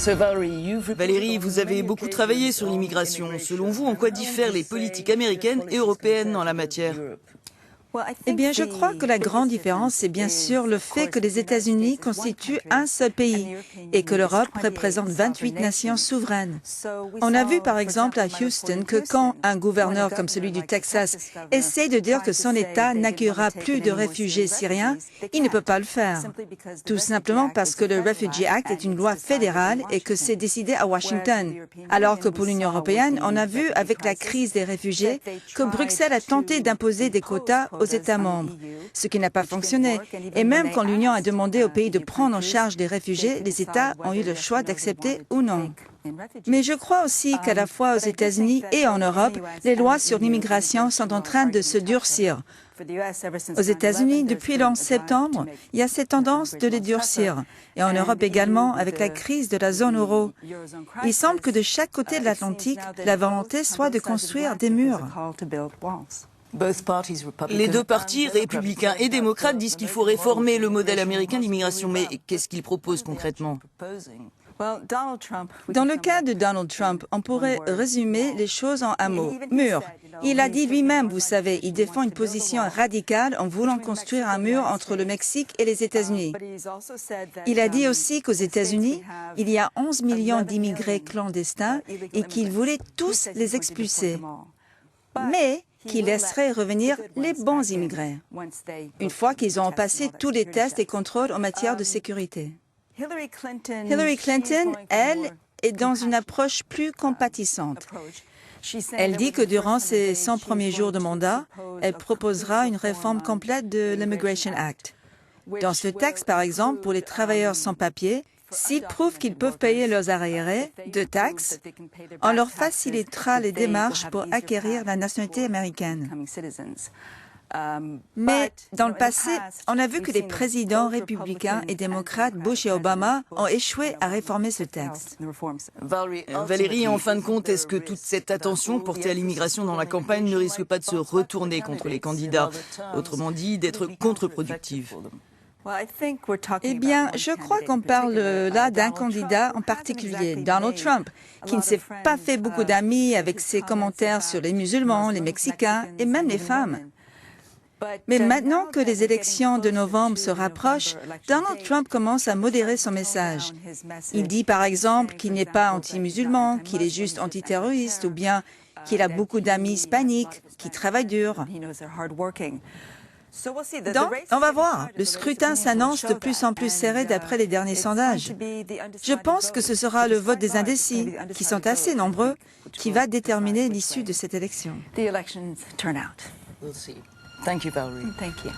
Valérie, vous avez beaucoup travaillé sur l'immigration. Selon vous, en quoi diffèrent les politiques américaines et européennes en la matière? Eh bien, je crois que la grande différence, c'est bien sûr le fait que les États-Unis constituent un seul pays et que l'Europe représente 28 nations souveraines. On a vu par exemple à Houston que quand un gouverneur comme celui du Texas essaie de dire que son État n'accueillera plus de réfugiés syriens, il ne peut pas le faire. Tout simplement parce que le Refugee Act est une loi fédérale et que c'est décidé à Washington. Alors que pour l'Union européenne, on a vu avec la crise des réfugiés que Bruxelles a tenté d'imposer des quotas aux États membres, ce qui n'a pas fonctionné. Et même quand l'Union a demandé aux pays de prendre en charge les réfugiés, les États ont eu le choix d'accepter ou non. Mais je crois aussi qu'à la fois aux États-Unis et en Europe, les lois sur l'immigration sont en train de se durcir. Aux États-Unis, depuis le 11 septembre, il y a cette tendance de les durcir. Et en Europe également, avec la crise de la zone euro. Il semble que de chaque côté de l'Atlantique, la volonté soit de construire des murs. Les deux partis, républicains et démocrates, disent qu'il faut réformer le modèle américain d'immigration. Mais qu'est-ce qu'ils proposent concrètement? Dans le cas de Donald Trump, on pourrait résumer les choses en un mot, mur. Il a dit lui-même, vous savez, il défend une position radicale en voulant construire un mur entre le Mexique et les États-Unis. Il a dit aussi qu'aux États-Unis, il y a 11 millions d'immigrés clandestins et qu'il voulait tous les expulser. Mais qui laisserait revenir les bons immigrés, une fois qu'ils ont passé tous les tests et contrôles en matière de sécurité. Hillary Clinton, elle, est dans une approche plus compatissante. Elle dit que durant ses 100 premiers jours de mandat, elle proposera une réforme complète de l'Immigration Act. Dans ce texte, par exemple, pour les travailleurs sans papier, s'ils prouvent qu'ils peuvent payer leurs arriérés de taxes, on leur facilitera les démarches pour acquérir la nationalité américaine. Mais dans le passé, on a vu que les présidents républicains et démocrates, Bush et Obama, ont échoué à réformer ce texte. Valérie, en fin de compte, est-ce que toute cette attention portée à l'immigration dans la campagne ne risque pas de se retourner contre les candidats, autrement dit, d'être contre-productive? Eh bien, je crois qu'on parle là d'un candidat en particulier, Donald Trump, qui ne s'est pas fait beaucoup d'amis avec ses commentaires sur les musulmans, les Mexicains et même les femmes. Mais maintenant que les élections de novembre se rapprochent, Donald Trump commence à modérer son message. Il dit par exemple qu'il n'est pas anti-musulman, qu'il est juste antiterroriste ou bien qu'il a beaucoup d'amis hispaniques, qui travaillent dur. Donc, on va voir. Le scrutin s'annonce de plus en plus serré d'après les derniers sondages. Je pense que ce sera le vote des indécis, qui sont assez nombreux, qui va déterminer l'issue de cette élection. Thank you, Valerie. Thank you.